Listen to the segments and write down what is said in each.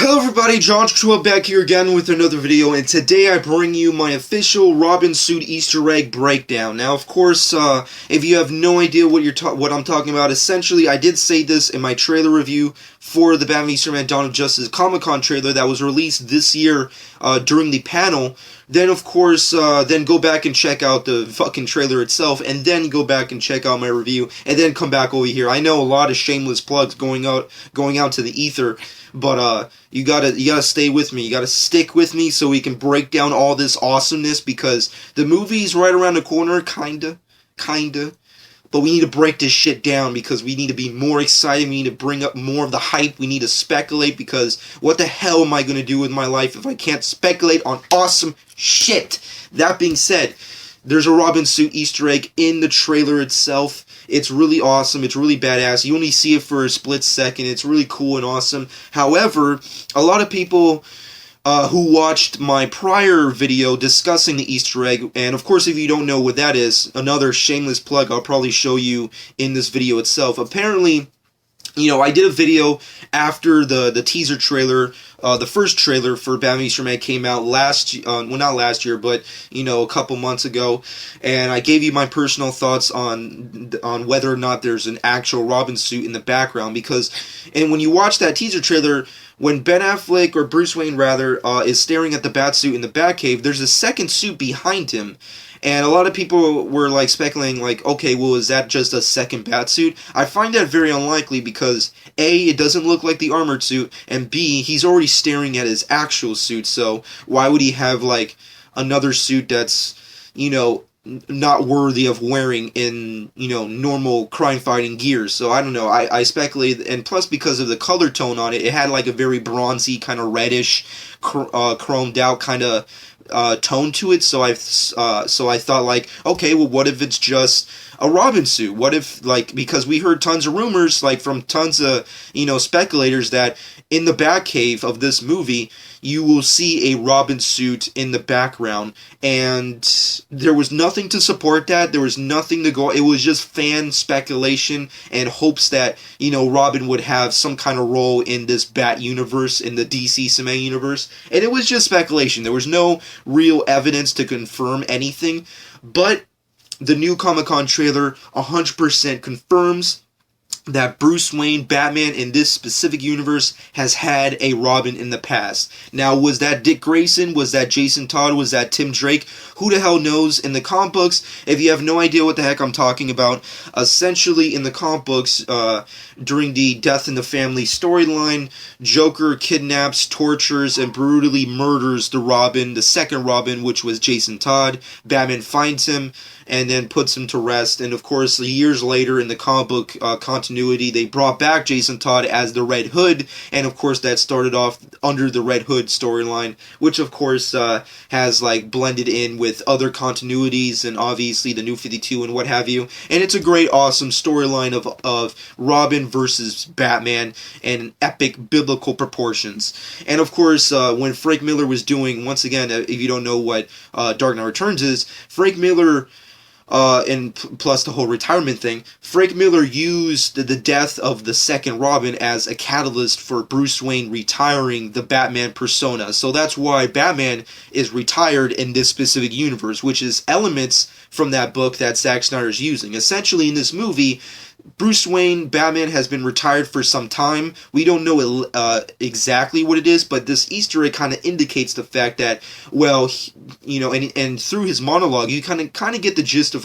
Hello everybody, John Chua back here again with another video, and today I bring you my official Robin suit Easter egg breakdown. Now, of course, if you have no idea what I'm talking about, essentially I did say this in my trailer review for the Batman v Superman Dawn of Justice Comic-Con trailer that was released this year during the panel. Then, of course, then go back and check out the fucking trailer itself, and then go back and check out my review, and then come back over here. I know a lot of shameless plugs going out to the ether, but you gotta stay with me. You gotta stick with me so we can break down all this awesomeness, because the movie's right around the corner, kinda. But we need to break this shit down because we need to be more excited. We need to bring up more of the hype. We need to speculate, because what the hell am I going to do with my life if I can't speculate on awesome shit? That being said, there's a Robin suit Easter egg in the trailer itself. It's really awesome. It's really badass. You only see it for a split second. It's really cool and awesome. However, a lot of people who watched my prior video discussing the Easter egg, and of course if you don't know what that is, another shameless plug I'll probably show you in this video itself. Apparently, I did a video after the teaser trailer, the first trailer for Batman v Superman came out not last year, but, a couple months ago, and I gave you my personal thoughts on whether or not there's an actual Robin suit in the background, and when you watch that teaser trailer, when Ben Affleck, or Bruce Wayne rather, is staring at the Batsuit in the Batcave, there's a second suit behind him. And a lot of people were speculating, okay, well, is that just a second Batsuit? I find that very unlikely because A, it doesn't look like the armored suit, and B, he's already staring at his actual suit, so why would he have, another suit that's, not worthy of wearing in, normal crime-fighting gear? So I don't know, I speculate, and plus because of the color tone on it, it had a very bronzy, kind of reddish, chromed out kind of tone to it, so I thought okay, well, what if it's just a Robin suit? What if, because we heard tons of rumors, from tons of, speculators, that in the Batcave of this movie, you will see a Robin suit in the background, and there was nothing to support that. There was nothing to go. It was just fan speculation and hopes that, Robin would have some kind of role in this Bat universe, in the DC Cinematic Universe, and it was just speculation. There was no real evidence to confirm anything, but the new Comic-Con trailer 100% confirms that Bruce Wayne, Batman, in this specific universe, has had a Robin in the past. Now, was that Dick Grayson? Was that Jason Todd? Was that Tim Drake? Who the hell knows? In the comic books, if you have no idea what the heck I'm talking about, essentially in the comic books, during the Death in the Family storyline, Joker kidnaps, tortures, and brutally murders the second Robin, which was Jason Todd. Batman finds him and then puts him to rest, and of course, years later in the comic book continuity, they brought back Jason Todd as the Red Hood, and of course that started off under the Red Hood storyline, which of course has blended in with other continuities, and obviously the New 52 and what have you, and it's a great, awesome storyline of Robin versus Batman in epic biblical proportions. And of course, when Frank Miller was doing, once again, if you don't know what Dark Knight Returns is, Frank Miller, and plus the whole retirement thing, Frank Miller used the death of the second Robin as a catalyst for Bruce Wayne retiring the Batman persona. So that's why Batman is retired in this specific universe, which is elements from that book that Zack Snyder's using. Essentially, in this movie, Bruce Wayne, Batman, has been retired for some time. We don't know exactly what it is, but this Easter egg kind of indicates the fact that, well, and through his monologue, you kind of get the gist of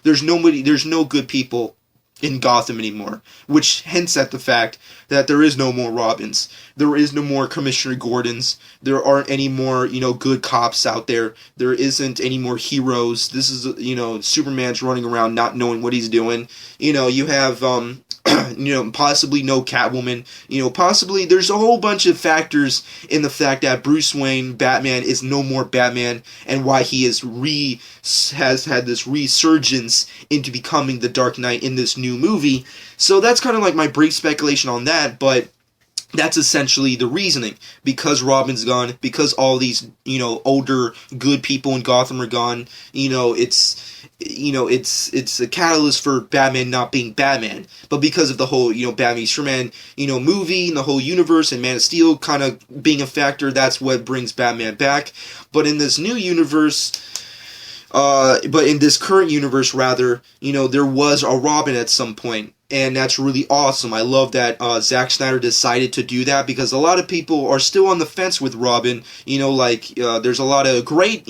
there's no good people in Gotham anymore, which hints at the fact that there is no more Robins, there is no more Commissioner Gordons, there aren't any more, good cops out there, there isn't any more heroes. This is, Superman's running around not knowing what he's doing. You have, possibly no Catwoman, possibly there's a whole bunch of factors in the fact that Bruce Wayne, Batman, is no more Batman, and why he has had this resurgence into becoming the Dark Knight in this new movie. So that's kind of my brief speculation on that, but that's essentially the reasoning. Because Robin's gone, because all these, older good people in Gotham are gone, it's it's a catalyst for Batman not being Batman. But because of the whole, Batman v Superman, movie and the whole universe and Man of Steel kind of being a factor, that's what brings Batman back. But in this new universe, but in this current universe, rather, there was a Robin at some point. And that's really awesome. I love that Zack Snyder decided to do that, because a lot of people are still on the fence with Robin. There's a lot of great,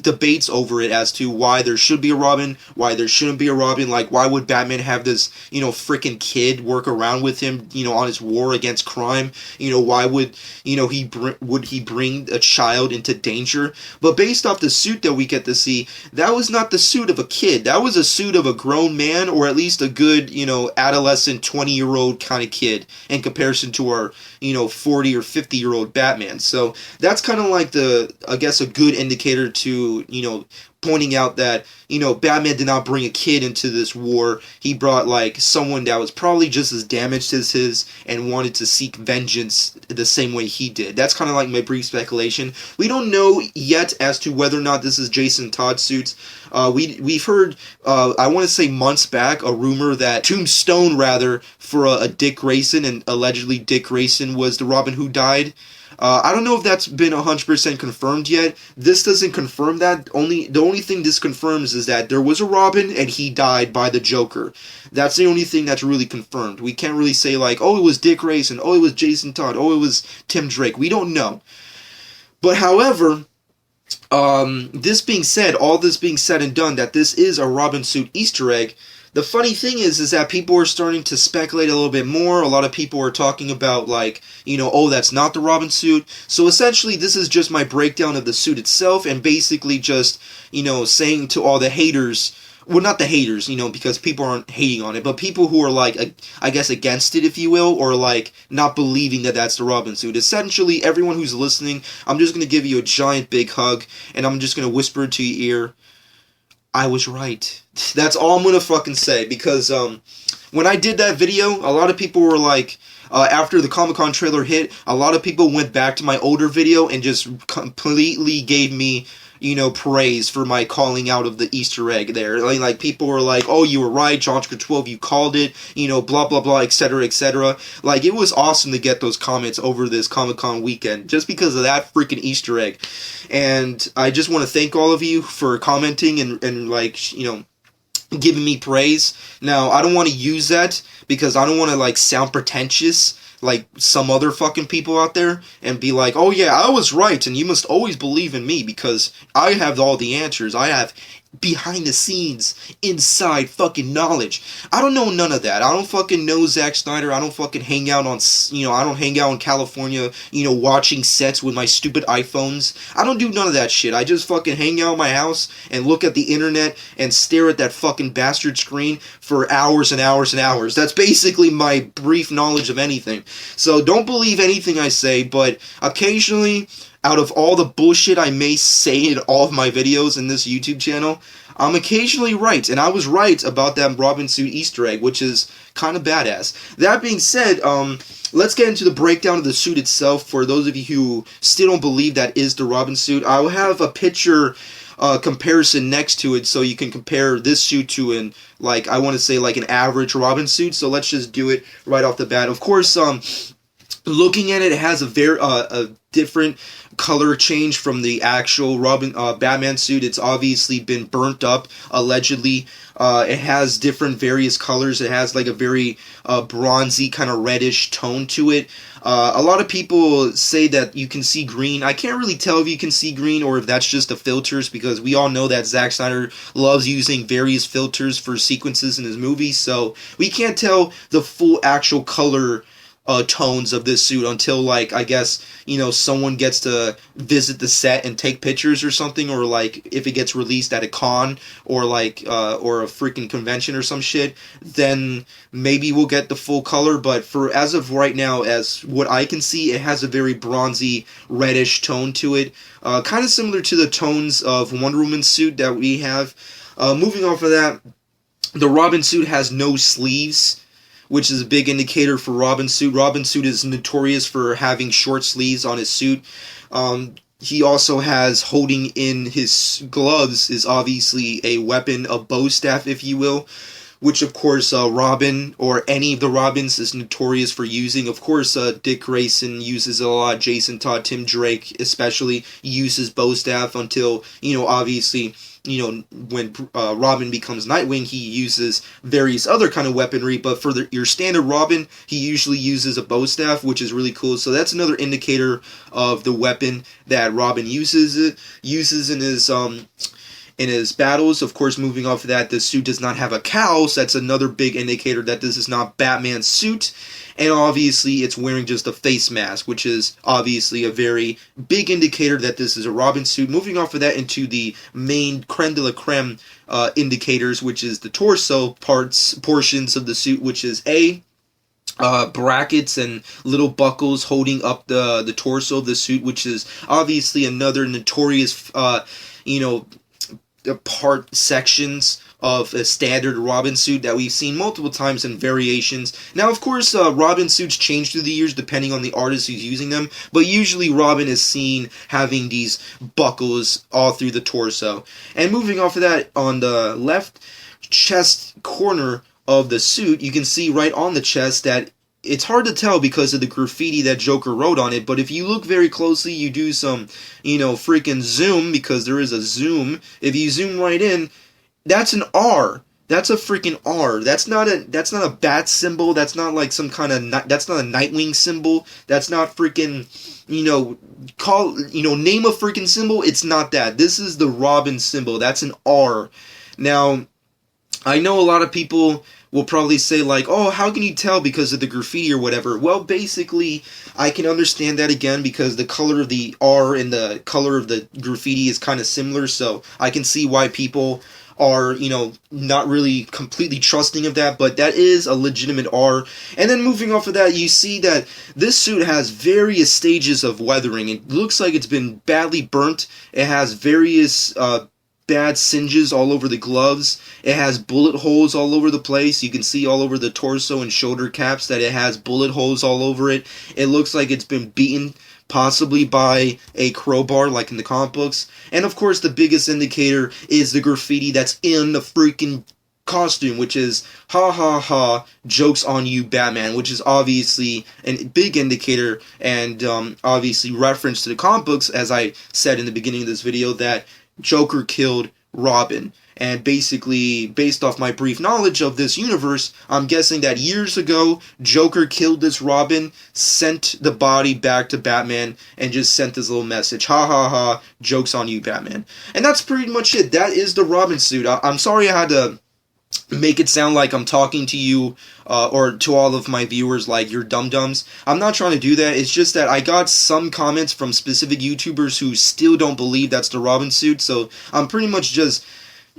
debates over it as to why there should be a Robin, why there shouldn't be a Robin. Like, why would Batman have this, freaking kid work around with him, on his war against crime? Why would, he bring a child into danger? But based off the suit that we get to see, that was not the suit of a kid. That was a suit of a grown man, or at least a good, adolescent 20-year-old kind of kid in comparison to our, 40 or 50-year-old Batman. So that's kind of like a good indicator to, pointing out that, Batman did not bring a kid into this war. He brought, someone that was probably just as damaged as his and wanted to seek vengeance the same way he did. That's kind of like my brief speculation. We don't know yet as to whether or not this is Jason Todd's suit. We've heard, I want to say months back, a rumor that Tombstone, rather, for a Dick Grayson, and allegedly Dick Grayson was the Robin who died. I don't know if that's been 100% confirmed yet. This doesn't confirm that. The only thing this confirms is that there was a Robin and he died by the Joker. That's the only thing that's really confirmed. We can't really say oh, it was Dick Grayson, oh, it was Jason Todd, oh, it was Tim Drake. We don't know. But however, this being said, all this being said and done, that this is a Robin suit Easter egg, the funny thing is that people are starting to speculate a little bit more. A lot of people are talking about, oh, that's not the Robin suit. So essentially, this is just my breakdown of the suit itself, and basically just, saying to all the haters, well, not the haters, because people aren't hating on it, but people who are, I guess, against it, if you will, or, not believing that that's the Robin suit. Essentially, everyone who's listening, I'm just going to give you a giant big hug, and I'm just going to whisper into your ear, I was right. That's all I'm gonna fucking say, because when I did that video, a lot of people were after the Comic-Con trailer hit, a lot of people went back to my older video and just completely gave me, praise for my calling out of the Easter egg there. People were oh, you were right, John 12, you called it, blah, blah, blah, etc., etc. It was awesome to get those comments over this Comic-Con weekend, just because of that freaking Easter egg. And I just want to thank all of you for commenting and giving me praise. Now, I don't want to use that because I don't want to sound pretentious like some other fucking people out there and be oh yeah, I was right and you must always believe in me because I have all the answers. I have behind the scenes, inside fucking knowledge. I don't know none of that. I don't fucking know Zack Snyder. I don't fucking hang out on, I don't hang out in California, watching sets with my stupid iPhones. I don't do none of that shit. I just fucking hang out in my house and look at the internet and stare at that fucking bastard screen for hours and hours and hours. That's basically my brief knowledge of anything. So don't believe anything I say, but occasionally, out of all the bullshit I may say in all of my videos in this YouTube channel, I'm occasionally right, and I was right about that Robin suit Easter egg, which is kind of badass. That being said, let's get into the breakdown of the suit itself. For those of you who still don't believe that is the Robin suit, I will have a picture comparison next to it, so you can compare this suit to an I want to say an average Robin suit. So let's just do it right off the bat. Of course, looking at it, it has a very a different color change from the actual Batman suit. It's obviously been burnt up, allegedly. It has different various colors. It has a very bronzy kind of reddish tone to it. A lot of people say that you can see green. I can't really tell if you can see green or if that's just the filters, because we all know that Zack Snyder loves using various filters for sequences in his movies, so we can't tell the full actual color tones of this suit until I guess someone gets to visit the set and take pictures or something, or if it gets released at a con or or a freaking convention or some shit, then maybe we'll get the full color. But for as of right now, as what I can see, it has a very bronzy reddish tone to it, kind of similar to the tones of Wonder Woman's suit that we have. Moving off of that, the Robin suit has no sleeves, which is a big indicator for Robin's suit. Robin's suit is notorious for having short sleeves on his suit. he also has, holding in his gloves, is obviously a weapon, a bow staff, if you will, which of course Robin, or any of the Robins, is notorious for using. Of course, Dick Grayson uses it a lot. Jason Todd, Tim Drake especially uses bow staff until, obviously, when Robin becomes Nightwing, he uses various other kind of weaponry. But for your standard Robin, he usually uses a bow staff, which is really cool. So that's another indicator of the weapon that Robin uses in his battles. Of course, moving off of that, the suit does not have a cowl, so that's another big indicator that this is not Batman's suit. And obviously, it's wearing just a face mask, which is obviously a very big indicator that this is a Robin suit. Moving off of that into the main creme de la creme indicators, which is the torso portions of the suit, which is brackets and little buckles holding up the torso of the suit, which is obviously another notorious, part sections of a standard Robin suit that we've seen multiple times in variations. Now, of course, Robin suits change through the years depending on the artist who's using them, but usually Robin is seen having these buckles all through the torso. And moving off of that, on the left chest corner of the suit, you can see right on the chest that it's hard to tell because of the graffiti that Joker wrote on it, but if you look very closely, you do some, freaking zoom, because there is a zoom. If you zoom right in, that's an R. That's a freaking R. That's not a bat symbol. That's not like some kind of, that's not a Nightwing symbol. That's not freaking, name a freaking symbol. It's not that. This is the Robin symbol. That's an R. Now, I know a lot of people will probably say like, oh, how can you tell because of the graffiti or whatever? Well, basically, I can understand that again because the color of the R and the color of the graffiti is kind of similar, so I can see why people are, not really completely trusting of that, but that is a legitimate R. And then moving off of that, you see that this suit has various stages of weathering. It looks like it's been badly burnt. It has various bad singes all over the gloves. It has bullet holes all over the place. You can see all over the torso and shoulder caps that it has bullet holes all over it. It looks like it's been beaten, possibly by a crowbar like in the comic books. And of course, the biggest indicator is the graffiti that's in the freaking costume, which is ha ha ha, jokes on you, Batman, which is obviously a big indicator and obviously reference to the comic books, as I said in the beginning of this video, that Joker killed Robin. And basically, based off my brief knowledge of this universe, I'm guessing that years ago, Joker killed this Robin, sent the body back to Batman, and just sent this little message. Ha ha ha, joke's on you, Batman. And that's pretty much it. That is the Robin suit. I'm sorry I had to make it sound like I'm talking to you or to all of my viewers like you're dum-dums. I'm not trying to do that. It's just that I got some comments from specific YouTubers who still don't believe that's the Robin suit, so I'm pretty much just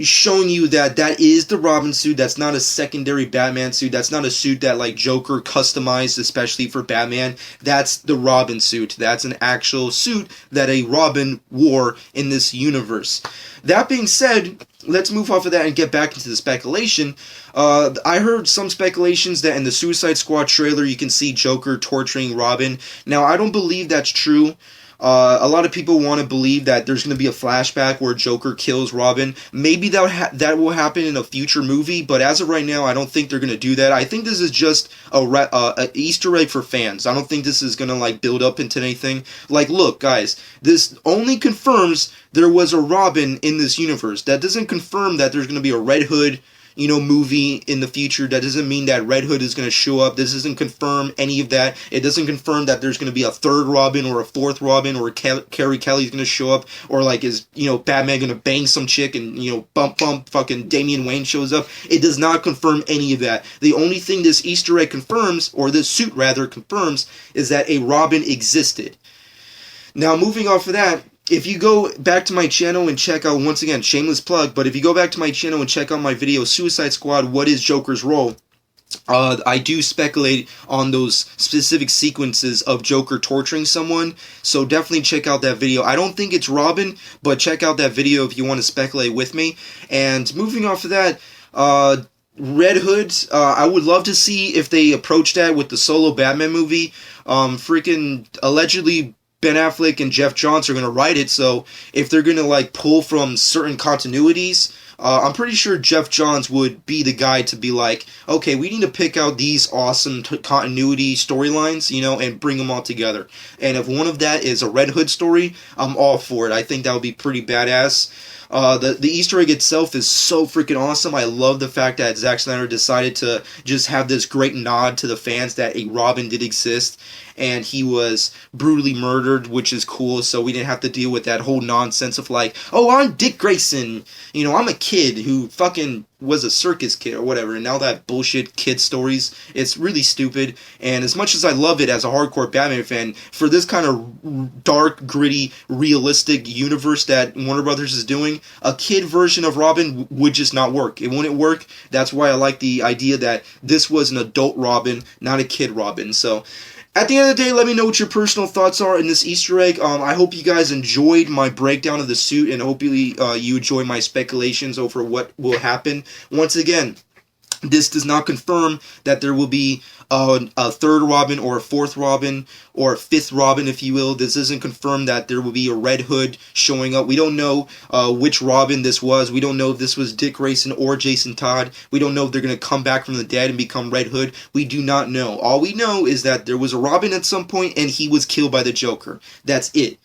showing you that that is the Robin suit. That's not a secondary Batman suit. That's not a suit that like Joker customized especially for Batman. That's the Robin suit. That's an actual suit that a Robin wore in this universe. That being said, let's move off of that and get back into the speculation. I heard some speculations that in the Suicide Squad trailer you can see Joker torturing Robin. Now, I don't believe that's true. A lot of people want to believe that there's going to be a flashback where Joker kills Robin. Maybe that will happen in a future movie, but as of right now, I don't think they're going to do that. I think this is just a Easter egg for fans. I don't think this is going to like build up into anything. Like, look, guys, this only confirms there was a Robin in this universe. That doesn't confirm that there's going to be a Red Hood movie in the future. That doesn't mean that Red Hood is going to show up. This doesn't confirm any of that. It doesn't confirm that there's going to be a third Robin or a fourth Robin or Carrie Kelly's going to show up, or like is, Batman going to bang some chick and, bump fucking Damian Wayne shows up. It does not confirm any of that. The only thing this Easter egg confirms, or this suit rather confirms, is that a Robin existed. Now, moving off of that, if you go back to my channel and check out, once again, shameless plug, but if you go back to my channel and check out my video, Suicide Squad, What is Joker's Role? I do speculate on those specific sequences of Joker torturing someone, so definitely check out that video. I don't think it's Robin, but check out that video if you want to speculate with me. And moving off of that, Red Hood, I would love to see if they approach that with the solo Batman movie. Freaking allegedly Ben Affleck and Jeff Johns are going to write it, so if they're going to like pull from certain continuities, I'm pretty sure Jeff Johns would be the guy to be like, okay, we need to pick out these awesome continuity storylines, and bring them all together. And if one of that is a Red Hood story, I'm all for it. I think that would be pretty badass. The Easter egg itself is so freaking awesome. I love the fact that Zack Snyder decided to just have this great nod to the fans that a Robin did exist, and he was brutally murdered, which is cool, so we didn't have to deal with that whole nonsense of like, oh, I'm Dick Grayson, I'm a kid who fucking was a circus kid or whatever, and now that bullshit kid stories, it's really stupid. And as much as I love it as a hardcore Batman fan, for this kind of dark, gritty, realistic universe that Warner Brothers is doing, a kid version of Robin would just not work. It wouldn't work. That's why I like the idea that this was an adult Robin, not a kid Robin. So at the end of the day, let me know what your personal thoughts are in this Easter egg. I hope you guys enjoyed my breakdown of the suit, and hopefully you enjoy my speculations over what will happen. Once again, this does not confirm that there will be a third Robin or a fourth Robin or a fifth Robin, if you will. This doesn't confirm that there will be a Red Hood showing up. We don't know which Robin this was. We don't know if this was Dick Grayson or Jason Todd. We don't know if they're going to come back from the dead and become Red Hood. We do not know. All we know is that there was a Robin at some point and he was killed by the Joker. That's it.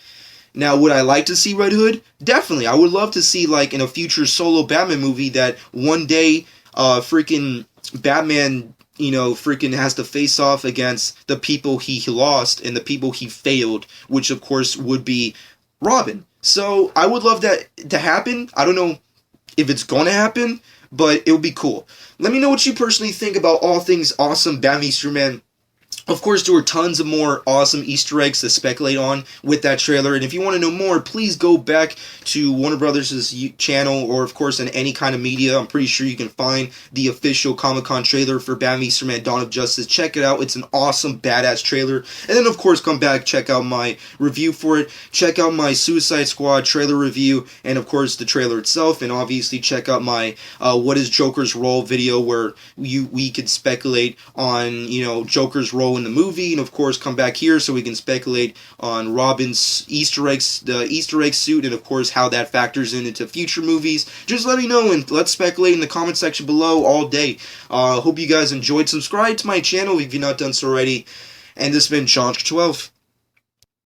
Now, would I like to see Red Hood? Definitely. I would love to see, like, in a future solo Batman movie that one day freaking Batman, freaking has to face off against the people he lost and the people he failed, which of course would be Robin. So I would love that to happen. I don't know if it's going to happen, but it would be cool. Let me know what you personally think about all things awesome Batman v Superman. Of course, there were tons of more awesome Easter eggs to speculate on with that trailer, and if you want to know more, please go back to Warner Brothers' channel, or of course in any kind of media. I'm pretty sure you can find the official Comic-Con trailer for Batman v Superman Dawn of Justice. Check it out. It's an awesome, badass trailer. And then, of course, come back, check out my review for it. Check out my Suicide Squad trailer review, and of course, the trailer itself. And obviously, check out my What is Joker's Role video, where we could speculate on, Joker's role in the movie, and of course come back here so we can speculate on Robin's Easter eggs, the Easter egg suit, and of course how that factors into future movies. Just let me know and let's speculate in the comment section below all day. Hope you guys enjoyed. Subscribe to my channel if you've not done so already. And this has been John 12.